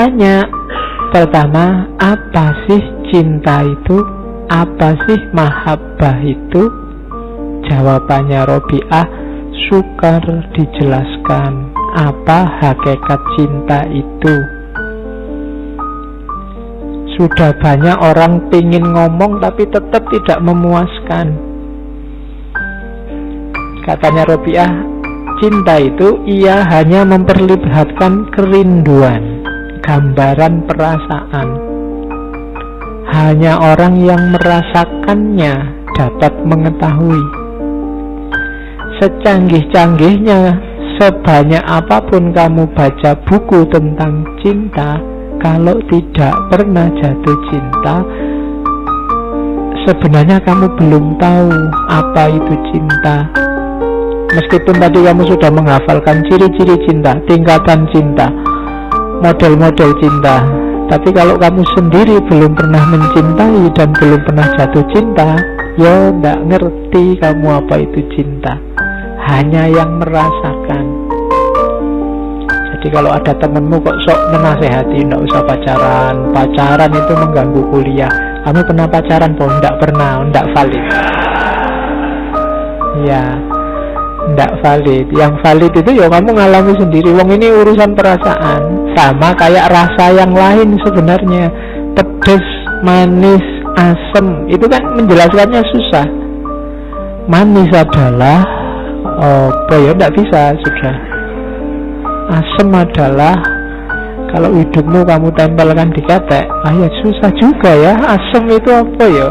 tanya pertama, apa sih cinta itu? Apa sih mahabbah itu? Jawabannya Robiah sukar dijelaskan. Apa hakikat cinta itu? Sudah banyak orang pingin ngomong tapi tetap tidak memuaskan. Katanya Robiah, cinta itu ia hanya memperlihatkan kerinduan, gambaran perasaan. Hanya orang yang merasakannya dapat mengetahui. Secanggih-canggihnya, sebanyak apapun kamu baca buku tentang cinta, kalau tidak pernah jatuh cinta, sebenarnya kamu belum tahu apa itu cinta. Meskipun tadi kamu sudah menghafalkan ciri-ciri cinta, tingkatan cinta, model-model cinta, tapi kalau kamu sendiri belum pernah mencintai dan belum pernah jatuh cinta, ya tidak ngerti kamu apa itu cinta. Hanya yang merasakan. Jadi kalau ada temenmu kok sok menasehati, tidak usah pacaran, pacaran itu mengganggu kuliah. Kamu pernah pacaran? Tidak pernah, tidak valid. Ya, tidak valid. Yang valid itu ya kamu ngalami sendiri. Wong ini urusan perasaan. Sama kayak rasa yang lain sebenarnya. Pedes, manis, asam, itu kan menjelaskannya susah. Manis adalah tidak bisa, sudah. Asam adalah kalau hidupmu kamu tempelkan di ketek, ya susah juga ya. Asam itu apa ya?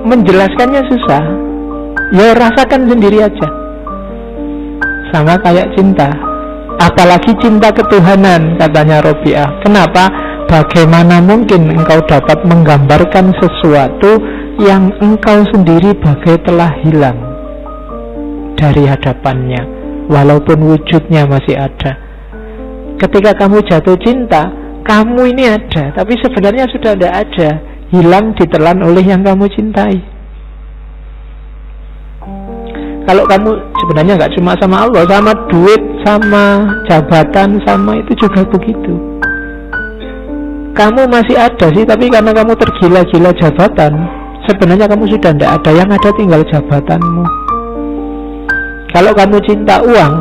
Menjelaskannya susah. Ya rasakan sendiri aja. Sama kayak cinta. Apalagi cinta ketuhanan, katanya Robiah. Kenapa? Bagaimana mungkin engkau dapat menggambarkan sesuatu yang engkau sendiri bagai telah hilang dari hadapannya, walaupun wujudnya masih ada. Ketika kamu jatuh cinta, kamu ini ada, tapi sebenarnya sudah tidak ada, hilang ditelan oleh yang kamu cintai. Kalau kamu sebenarnya nggak cuma sama Allah, sama duit, sama jabatan, sama itu juga begitu. Kamu masih ada sih, tapi karena kamu tergila-gila jabatan, sebenarnya kamu sudah tidak ada, yang ada tinggal jabatanmu. Kalau kamu cinta uang,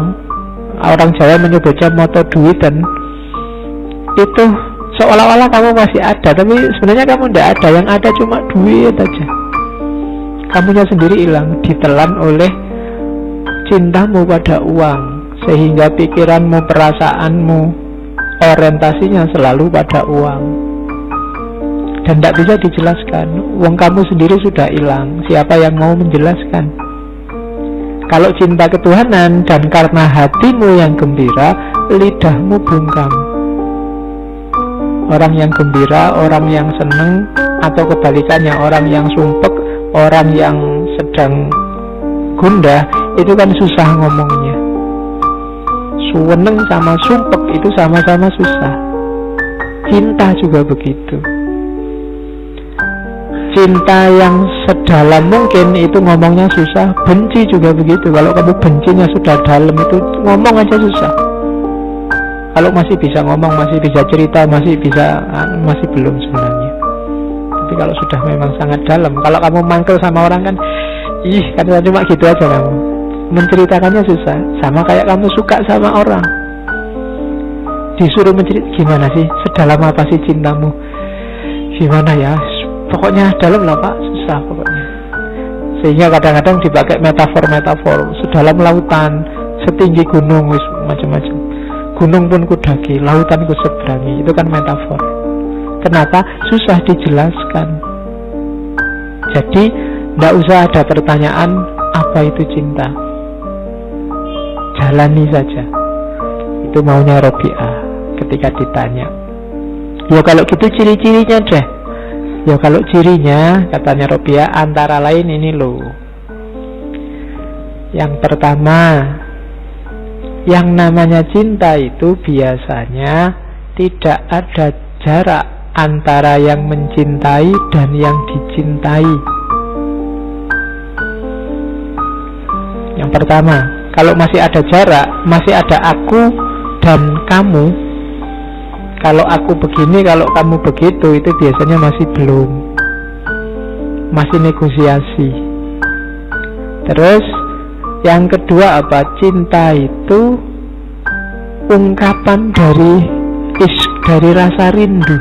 orang Jawa menyebutnya moto duitan, itu seolah-olah kamu masih ada, tapi sebenarnya kamu tidak ada, yang ada cuma duit aja. Kamunya sendiri hilang, ditelan oleh cintamu pada uang, sehingga pikiranmu, perasaanmu, orientasinya selalu pada uang, dan tidak bisa dijelaskan. Uang kamu sendiri sudah hilang, siapa yang mau menjelaskan? Kalau cinta ketuhanan dan karena hatimu yang gembira, lidahmu bungkam. Orang yang gembira, orang yang senang, atau kebalikannya orang yang sumpek, orang yang sedang gundah, itu kan susah ngomongnya. Suweneng sama sumpek itu sama-sama susah. Cinta juga begitu. Cinta yang sedalam mungkin itu ngomongnya susah. Benci juga begitu. Kalau kamu bencinya sudah dalam, itu ngomong aja susah. Kalau masih bisa ngomong, masih bisa cerita, masih belum sebenarnya. Tapi kalau sudah memang sangat dalam, kalau kamu mangkel sama orang kan, kan cuma gitu aja kamu. Menceritakannya susah. Sama kayak kamu suka sama orang, disuruh menceritakan, gimana sih, sedalam apa sih cintamu? Gimana ya? Pokoknya dalam lah Pak, susah pokoknya. Sehingga kadang-kadang dipakai metafor-metafor. Sedalam lautan, setinggi gunung, macam-macam. Gunung pun kudaki, lautan ku seberangi. Itu kan metafor. Kenapa? Susah dijelaskan. Jadi tidak usah ada pertanyaan apa itu cinta, jalani saja. Itu maunya Robiah ketika ditanya. Ya kalau gitu ciri-cirinya deh. Ya kalau cirinya, katanya Robiah, antara lain ini loh. Yang pertama, yang namanya cinta itu biasanya tidak ada jarak antara yang mencintai dan yang dicintai. Yang pertama, kalau masih ada jarak, masih ada aku dan kamu, Kalau aku begini, kalau kamu begitu, itu biasanya masih belum, masih negosiasi. Terus yang kedua apa? Cinta itu ungkapan dari rasa rindu.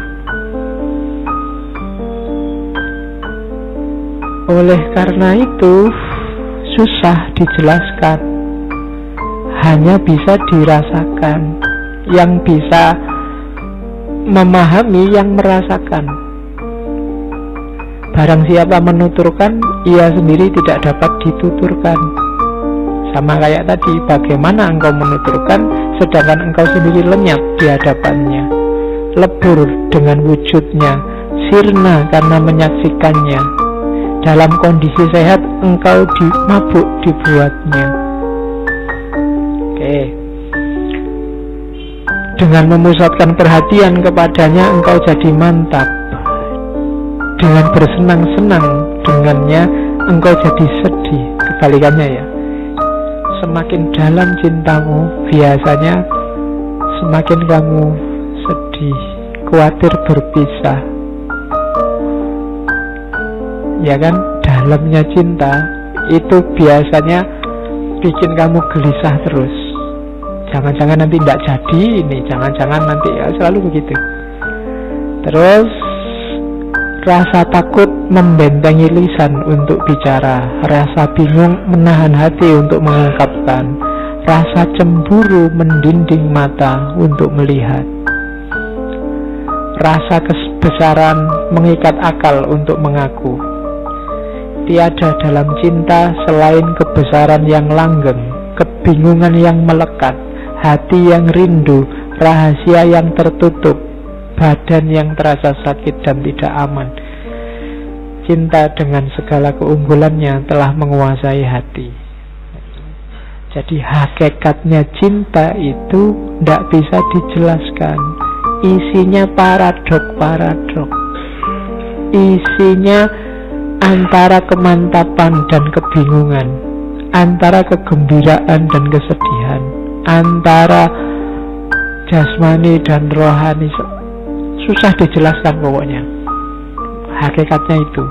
Oleh karena itu susah dijelaskan, hanya bisa dirasakan. Yang bisa memahami yang merasakan. Barang siapa menuturkan, ia sendiri tidak dapat dituturkan. Sama kayak tadi, bagaimana engkau menuturkan sedangkan engkau sendiri lenyap di hadapannya, lebur dengan wujudnya, sirna karena menyaksikannya. Dalam kondisi sehat engkau mabuk dibuatnya. Oke. Dengan memusatkan perhatian kepadanya engkau jadi mantap. Dengan bersenang-senang dengannya engkau jadi sedih. Kebalikannya ya. Semakin dalam cintamu, biasanya semakin kamu sedih, khawatir berpisah. Ya kan, dalamnya cinta itu biasanya bikin kamu gelisah terus. Jangan-jangan nanti tidak jadi ini, jangan-jangan nanti, ya selalu begitu. Terus rasa takut membentengi lisan untuk bicara, rasa bingung menahan hati untuk mengungkapkan, rasa cemburu mendinding mata untuk melihat, rasa kebesaran mengikat akal untuk mengaku. Tiada dalam cinta selain kebesaran yang langgeng, kebingungan yang melekat, hati yang rindu, rahasia yang tertutup, badan yang terasa sakit dan tidak aman. Cinta dengan segala keunggulannya telah menguasai hati. Jadi hakikatnya cinta itu tidak bisa dijelaskan. Isinya paradok. Isinya antara kemantapan dan kebingungan, antara kegembiraan dan kesedihan, antara jasmani dan rohani. Susah dijelaskan pokoknya. Hakikatnya itu.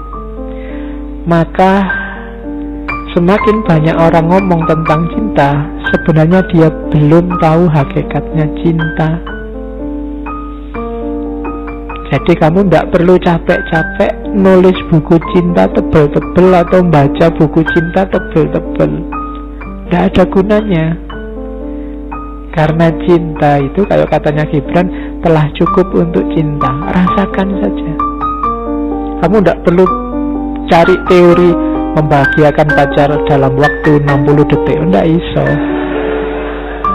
Maka semakin banyak orang ngomong tentang cinta, sebenarnya dia belum tahu hakikatnya cinta. Jadi kamu tidak perlu capek-capek nulis buku cinta tebel-tebel atau baca buku cinta tebel-tebel. Tidak ada gunanya. Karena cinta itu, kalau katanya Gibran, telah cukup untuk cinta. Rasakan saja. Kamu tidak perlu cari teori membahagiakan pacar dalam waktu 60 detik. Tidak iso.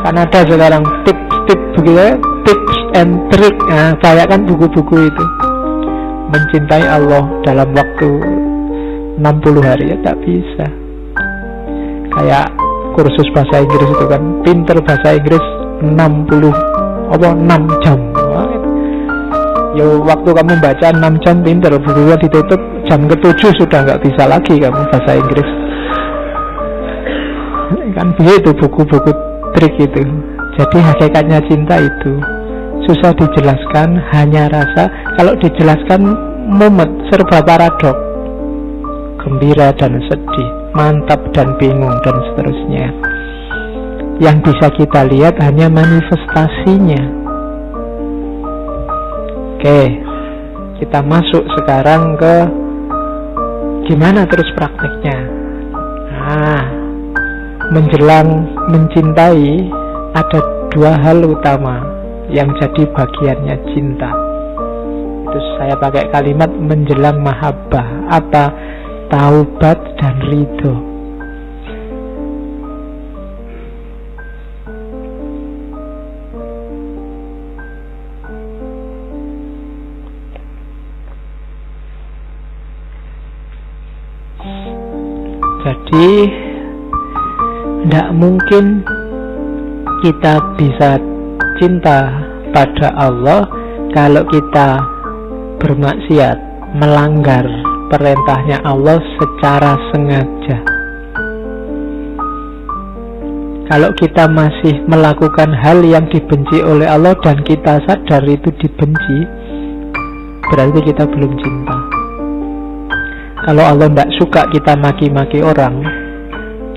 Kan ada sekarang tips-tips begitu, tips and trick. Nah, bayangkan buku-buku itu. Mencintai Allah dalam waktu 60 hari, ya tak bisa. Kayak kursus bahasa Inggris itu kan, pinter bahasa Inggris 6 jam. Ya waktu kamu baca 6 jam pinter, bukunya ditutup jam ke-7 sudah nggak bisa lagi kamu bahasa Inggris. Kan begitu buku-buku trik itu. Jadi hakikatnya cinta itu susah dijelaskan, hanya rasa. Kalau dijelaskan mumet, serba paradok, gembira dan sedih, mantap dan bingung, dan seterusnya. Yang bisa kita lihat hanya manifestasinya. Oke, kita masuk sekarang ke gimana terus prakteknya. Nah, menjelang mencintai ada dua hal utama yang jadi bagiannya cinta. Itu saya pakai kalimat menjelang mahabbah. Apa? Taubat dan ridho. Jadi tidak mungkin kita bisa cinta pada Allah kalau kita bermaksiat, melanggar perintahnya Allah secara sengaja. Kalau kita masih melakukan hal yang dibenci oleh Allah dan kita sadar itu dibenci, berarti kita belum cinta. Kalau Allah tidak suka kita maki-maki orang,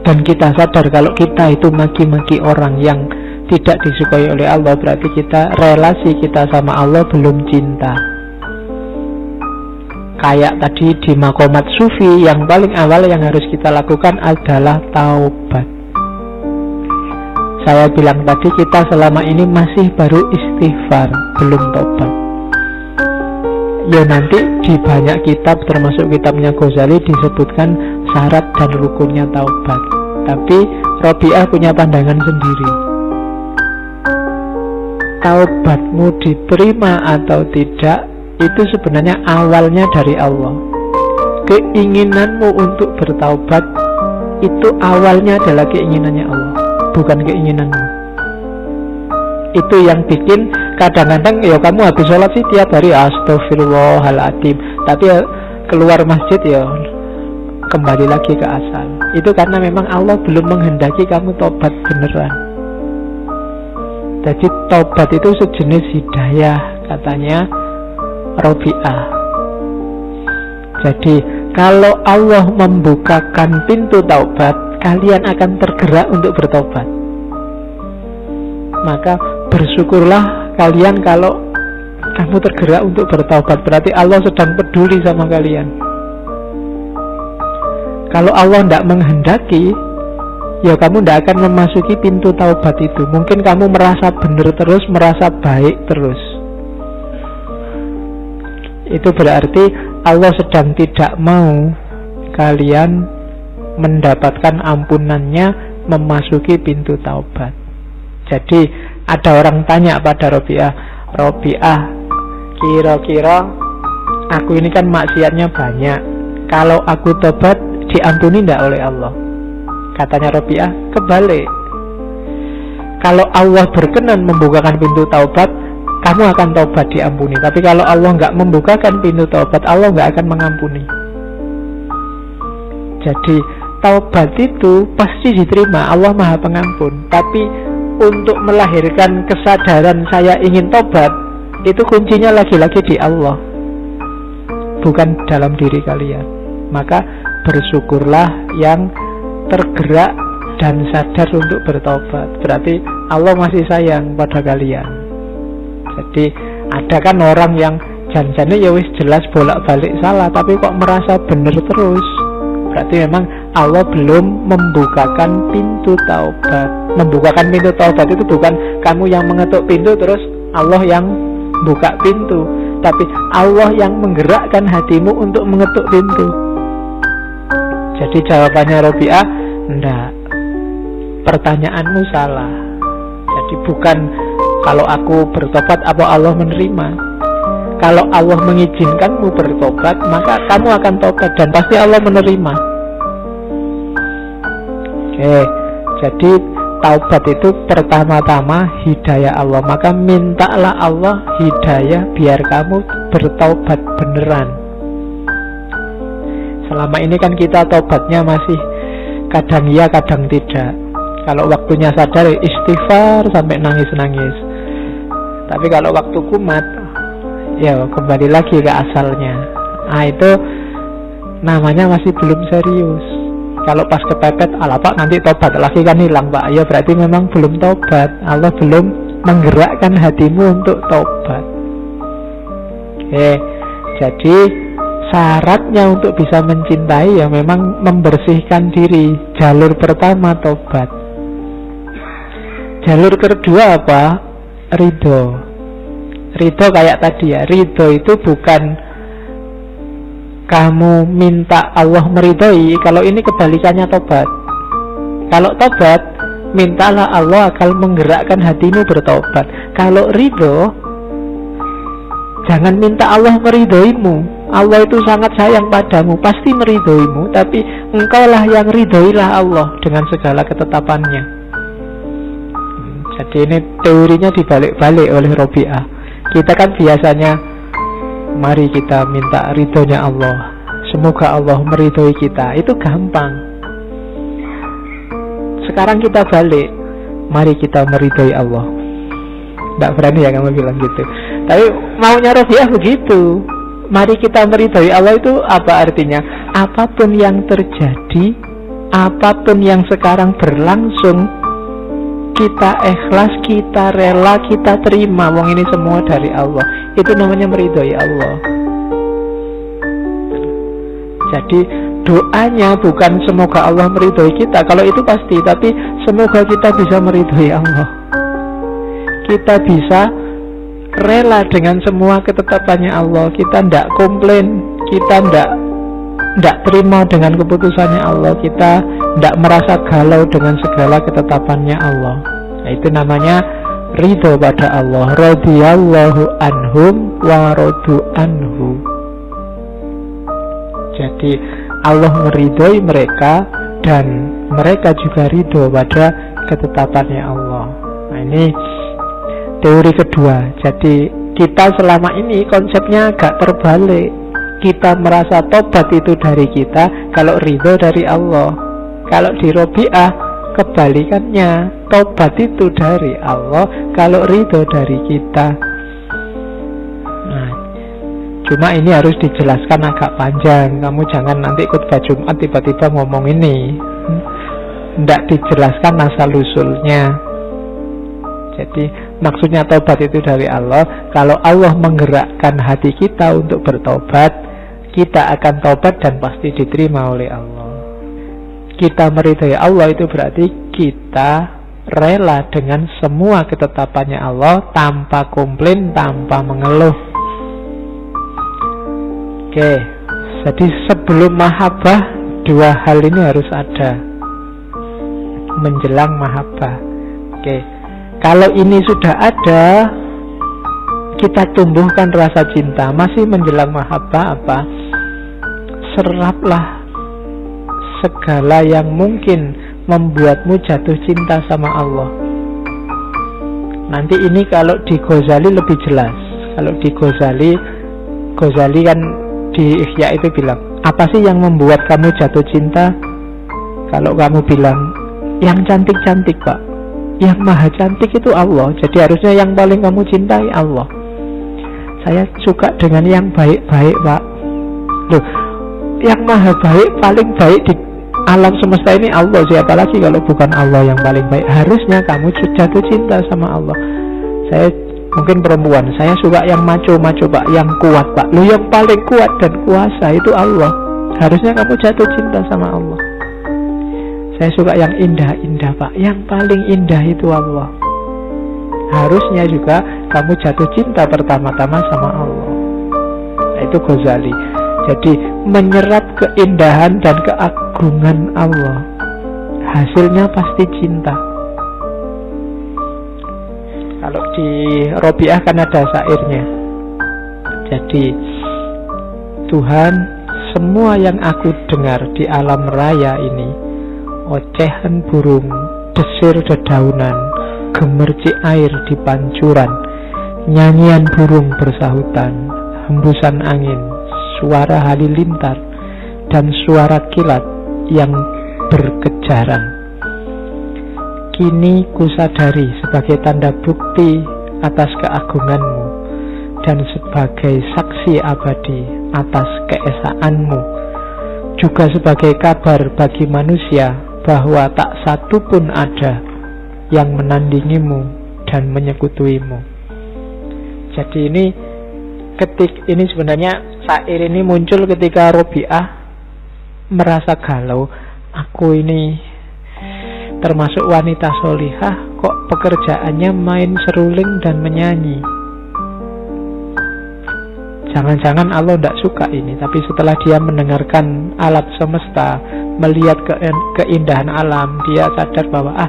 dan kita sadar kalau kita itu maki-maki orang yang tidak disukai oleh Allah, berarti relasi kita sama Allah belum cinta. Kayak tadi di makomat sufi, yang paling awal yang harus kita lakukan adalah taubat. Saya bilang tadi kita selama ini masih baru istighfar, belum taubat. Ya nanti di banyak kitab, termasuk kitabnya Ghazali, disebutkan syarat dan rukunnya taubat. Tapi Robiah punya pandangan sendiri. Taubatmu diterima atau tidak, itu sebenarnya awalnya dari Allah. Keinginanmu untuk bertaubat, itu awalnya adalah keinginannya Allah, bukan keinginanmu. Itu yang bikin kadang-kadang ya kamu habis sholat sih tiap hari astagfirullahaladzim, tapi ya keluar masjid ya kembali lagi ke asal. Itu karena memang Allah belum menghendaki kamu tobat beneran. Jadi tobat itu sejenis hidayah, katanya Robiah. Jadi kalau Allah membukakan pintu taubat, kalian akan tergerak untuk bertobat. Maka bersyukurlah kalian kalau kamu tergerak untuk bertaubat, berarti Allah sedang peduli sama kalian. Kalau Allah tidak menghendaki, ya kamu tidak akan memasuki pintu taubat itu. Mungkin kamu merasa benar terus, merasa baik terus. Itu berarti Allah sedang tidak mau kalian mendapatkan ampunannya, memasuki pintu taubat. Jadi ada orang tanya pada Robiah, kira-kira aku ini kan maksiatnya banyak, kalau aku tobat diampuni tidak oleh Allah? Katanya Robiah, kebalik. Kalau Allah berkenan membukakan pintu taubat, kamu akan taubat diampuni. Tapi kalau Allah nggak membukakan pintu taubat, Allah nggak akan mengampuni. Jadi taubat itu pasti diterima, Allah Maha Pengampun. Tapi untuk melahirkan kesadaran saya ingin tobat, itu kuncinya lagi-lagi di Allah, bukan dalam diri kalian. Maka bersyukurlah yang tergerak dan sadar untuk bertobat. Berarti Allah masih sayang pada kalian. Jadi ada kan orang yang janjinya ya wis jelas bolak-balik salah, tapi kok merasa benar terus. Berarti memang Allah belum membukakan pintu taubat. Membukakan pintu taubat itu bukan kamu yang mengetuk pintu terus Allah yang buka pintu, tapi Allah yang menggerakkan hatimu untuk mengetuk pintu. Jadi jawabannya Robiah, enggak, pertanyaanmu salah. Jadi bukan kalau aku bertobat apa Allah menerima. Kalau Allah mengizinkanmu bertobat, maka kamu akan tobat dan pasti Allah menerima. Oke, jadi taubat itu pertama-tama hidayah Allah. Maka mintalah Allah hidayah biar kamu bertaubat beneran. Selama ini kan kita taubatnya masih kadang iya kadang tidak. Kalau waktunya sadar istighfar sampai nangis-nangis. Tapi kalau waktu kumat, ya kembali lagi ke asalnya. Nah itu namanya masih belum serius. Kalau pas kepepet, alah Pak nanti tobat lagi kan hilang Pak, ya berarti memang belum tobat. Allah belum menggerakkan hatimu untuk tobat. Oke, jadi syaratnya untuk bisa mencintai ya memang membersihkan diri. Jalur pertama tobat. Jalur kedua apa? Ridho. Ridho kayak tadi ya. Ridho itu bukan kamu minta Allah meridhoi. Kalau ini kebalikannya tobat. Kalau tobat, mintalah Allah akan menggerakkan hatimu bertobat. Kalau ridho, jangan minta Allah meridhoimu. Allah itu sangat sayang padamu, pasti meridhoimu, tapi engkaulah yang ridhoilah Allah dengan segala ketetapannya. Jadi ini teorinya dibalik-balik oleh Robiah. Kita kan biasanya mari kita minta ridhonya Allah, semoga Allah meridhoi kita. Itu gampang. Sekarang kita balik, mari kita meridhoi Allah. Tidak berani ya kamu bilang gitu. Tapi maunya Rabi'ah begitu. Mari kita meridhoi Allah itu apa artinya? Apapun yang terjadi, apapun yang sekarang berlangsung, kita ikhlas, kita rela, kita terima. Wong ini semua dari Allah. Itu namanya meridhoi Allah. Jadi doanya bukan semoga Allah meridhoi kita. Kalau itu pasti, tapi semoga kita bisa meridhoi Allah. Kita bisa rela dengan semua ketetapannya Allah. Kita tidak komplain, kita tidak terima dengan keputusannya Allah. Kita tidak merasa galau dengan segala ketetapannya Allah. Nah, itu namanya ridho pada Allah. Radhiyallahu anhum wa radu anhu. Jadi Allah meridhoi mereka dan mereka juga ridho pada ketetapannya Allah. Nah, ini teori kedua. Jadi kita selama ini konsepnya agak terbalik. Kita merasa tobat itu dari kita, kalau ridho dari Allah. Kalau di Rabi'ah kebalikannya, tobat itu dari Allah, kalau ridho dari kita. Nah, cuma ini harus dijelaskan agak panjang. Kamu jangan nanti khutbah Jumat tiba-tiba ngomong ini. Tidak dijelaskan asal-usulnya. Jadi maksudnya tobat itu dari Allah. Kalau Allah menggerakkan hati kita untuk bertobat, kita akan tobat dan pasti diterima oleh Allah. Kita meridhai Allah itu berarti kita rela dengan semua ketetapannya Allah, tanpa komplain, tanpa mengeluh. Oke, jadi sebelum mahabbah, dua hal ini harus ada menjelang mahabbah. Oke, kalau ini sudah ada, kita tumbuhkan rasa cinta. Masih menjelang mahabbah apa? Seraplah segala yang mungkin membuatmu jatuh cinta sama Allah. Nanti ini kalau di Ghazali lebih jelas. Kalau di Ghazali kan di Ihya itu bilang, apa sih yang membuat kamu jatuh cinta? Kalau kamu bilang, yang cantik-cantik Pak, yang maha cantik itu Allah. Jadi harusnya yang paling kamu cintai Allah. Saya suka dengan yang baik-baik Pak. Loh, yang maha baik, paling baik di alam semesta ini Allah. Siapa lagi kalau bukan Allah yang paling baik? Harusnya kamu jatuh cinta sama Allah. Saya mungkin perempuan, saya suka yang maco-maco Pak, yang kuat Pak. Loh, yang paling kuat dan kuasa itu Allah. Harusnya kamu jatuh cinta sama Allah. Saya suka yang indah-indah Pak, yang paling indah itu Allah. Harusnya juga kamu jatuh cinta pertama-tama sama Allah. Nah, itu Ghazali. Jadi menyerap keindahan dan keagungan Allah, hasilnya pasti cinta. Kalau di Rabi'ah kan ada syairnya. Jadi, Tuhan, semua yang aku dengar di alam raya ini, ocehan burung, desir dedaunan, gemercik air di pancuran, nyanyian burung bersahutan, hembusan angin, suara halilintar, dan suara kilat yang berkejaran. Kini kusadari sebagai tanda bukti atas keagunganmu dan sebagai saksi abadi atas keesaanmu, juga sebagai kabar bagi manusia bahwa tak satu pun ada yang menandingimu dan menyekutuimu. Jadi ini sebenarnya syair ini muncul ketika Rabi'ah merasa galau. Aku ini termasuk wanita solihah, kok pekerjaannya main seruling dan menyanyi. Jangan-jangan Allah tidak suka ini. Tapi setelah dia mendengarkan alat semesta, melihat keindahan alam, dia sadar bahwa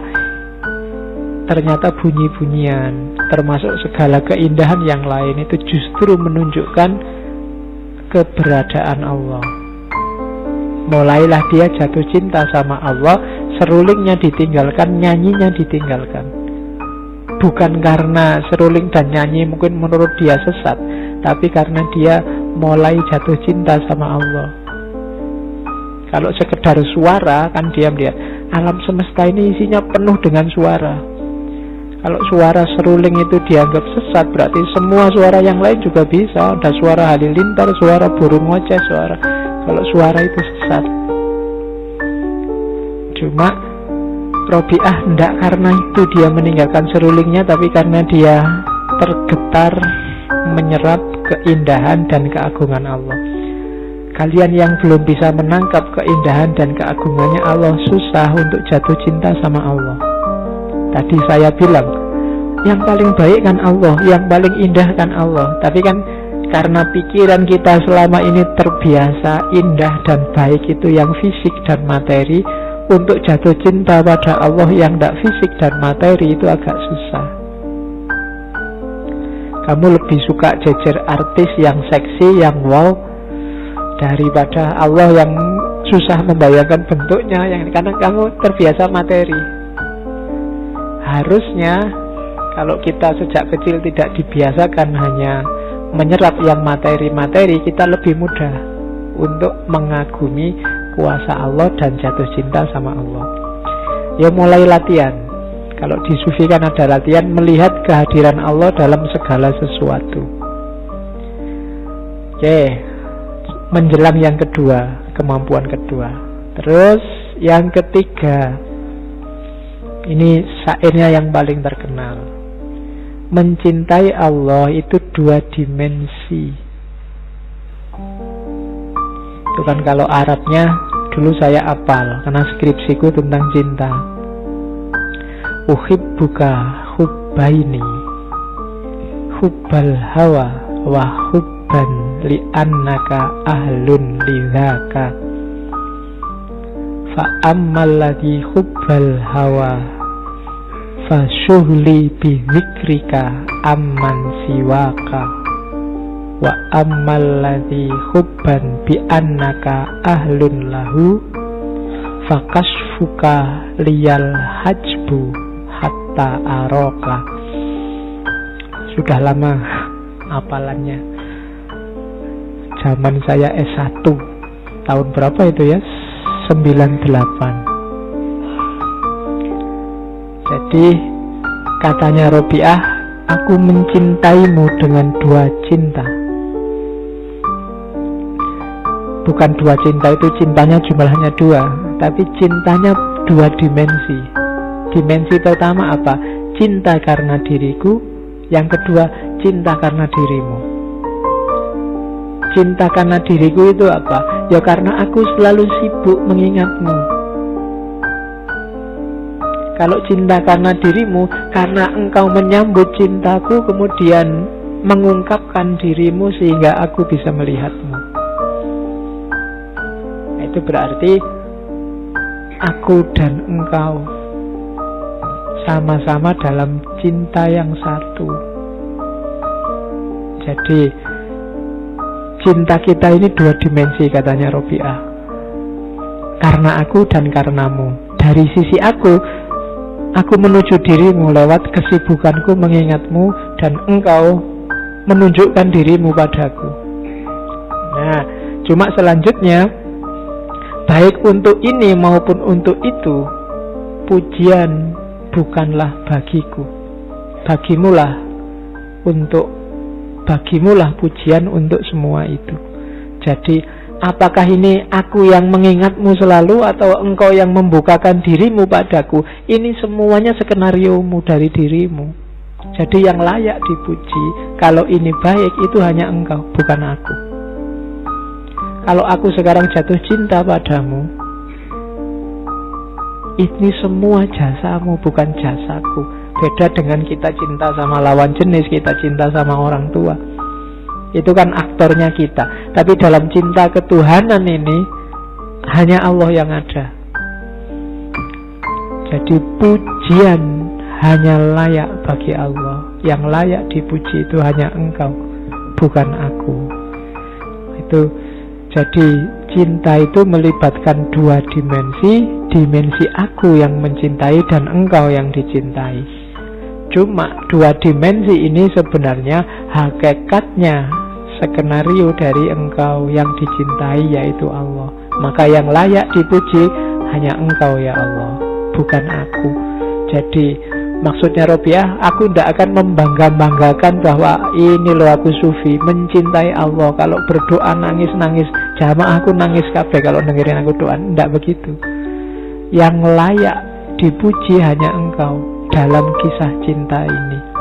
ternyata bunyi-bunyian, termasuk segala keindahan yang lain, itu justru menunjukkan keberadaan Allah. Mulailah dia jatuh cinta sama Allah. Serulingnya ditinggalkan, nyanyinya ditinggalkan. Bukan karena seruling dan nyanyi mungkin menurut dia sesat, tapi karena dia mulai jatuh cinta sama Allah. Kalau sekedar suara, kan dia melihat alam semesta ini isinya penuh dengan suara. Kalau suara seruling itu dianggap sesat, berarti semua suara yang lain juga bisa. Ada suara halilintar, suara burung ngoceh, suara. Kalau suara itu sesat. Cuma Robiah enggak karena itu dia meninggalkan serulingnya, tapi karena dia tergetar menyerap keindahan dan keagungan Allah. Kalian yang belum bisa menangkap keindahan dan keagungannya Allah, susah untuk jatuh cinta sama Allah. Tadi saya bilang, yang paling baik kan Allah, yang paling indah kan Allah. Tapi kan karena pikiran kita selama ini terbiasa indah dan baik itu yang fisik dan materi, untuk jatuh cinta pada Allah yang tidak fisik dan materi itu agak susah. Kamu lebih suka jejer artis yang seksi, yang wow, daripada Allah yang susah membayangkan bentuknya, yang karena kamu terbiasa materi. Harusnya kalau kita sejak kecil tidak dibiasakan hanya menyerap yang materi-materi, kita lebih mudah untuk mengagumi kuasa Allah dan jatuh cinta sama Allah. Ya mulai latihan. Kalau di sufi kan ada latihan melihat kehadiran Allah dalam segala sesuatu. Oke, menjelang yang kedua, kemampuan kedua. Terus yang ketiga, ini syairnya yang paling terkenal. Mencintai Allah itu 2 dimensi. Itu kan kalau Arabnya dulu saya hafal karena skripsiku tentang cinta. Uhibbuka hubbaini, hubbal hawa wa hubban li'annaka ahlun lidzaka. Fa ammal ladzi hubbal hawa fa syughli bi dzikrika amman siwaka. Wa ammal ladzi hubban bi annaka ahlun lahu fa kasfuka liyal hajbu hatta aroka. Sudah lama hafalannya. Zaman saya S1. Tahun berapa itu ya? 98. Jadi katanya Robiah, aku mencintaimu dengan 2 cinta. Bukan 2 cinta itu cintanya jumlahnya 2, tapi cintanya 2 dimensi. Dimensi pertama apa? Cinta karena diriku. Yang kedua, cinta karena dirimu. Cinta karena diriku itu apa? Ya karena aku selalu sibuk mengingatmu. Kalau cinta karena dirimu, karena engkau menyambut cintaku, kemudian mengungkapkan dirimu sehingga aku bisa melihatmu. Itu berarti aku dan engkau sama-sama dalam cinta yang satu. Jadi cinta kita ini 2 dimensi katanya Robiah. Karena aku dan karenamu. Dari sisi aku menuju dirimu lewat kesibukanku mengingatmu, dan engkau menunjukkan dirimu padaku. Nah, cuma selanjutnya, baik untuk ini maupun untuk itu, pujian bukanlah bagiku. Bagimulah pujian untuk semua itu. Jadi apakah ini aku yang mengingatmu selalu atau engkau yang membukakan dirimu padaku? Ini semuanya skenariomu dari dirimu. Jadi yang layak dipuji kalau ini baik itu hanya engkau, bukan aku. Kalau aku sekarang jatuh cinta padamu, ini semua jasamu, bukan jasaku. Beda dengan kita cinta sama lawan jenis, kita cinta sama orang tua. Itu kan aktornya kita. Tapi dalam cinta ketuhanan ini hanya Allah yang ada. Jadi pujian hanya layak bagi Allah. Yang layak dipuji itu hanya engkau, bukan aku. Itu jadi cinta itu melibatkan 2 dimensi. Dimensi aku yang mencintai dan engkau yang dicintai. Cuma 2 dimensi ini sebenarnya hakikatnya skenario dari engkau yang dicintai, yaitu Allah. Maka yang layak dipuji hanya engkau ya Allah, bukan aku. Jadi Maksudnya Robiah, aku tidak akan membangga-banggakan bahwa ini loh aku sufi, mencintai Allah. Kalau berdoa nangis-nangis, jamaah aku nangis kabeh kalau dengerin aku doa. Tidak begitu. Yang layak dipuji hanya engkau dalam kisah cinta ini.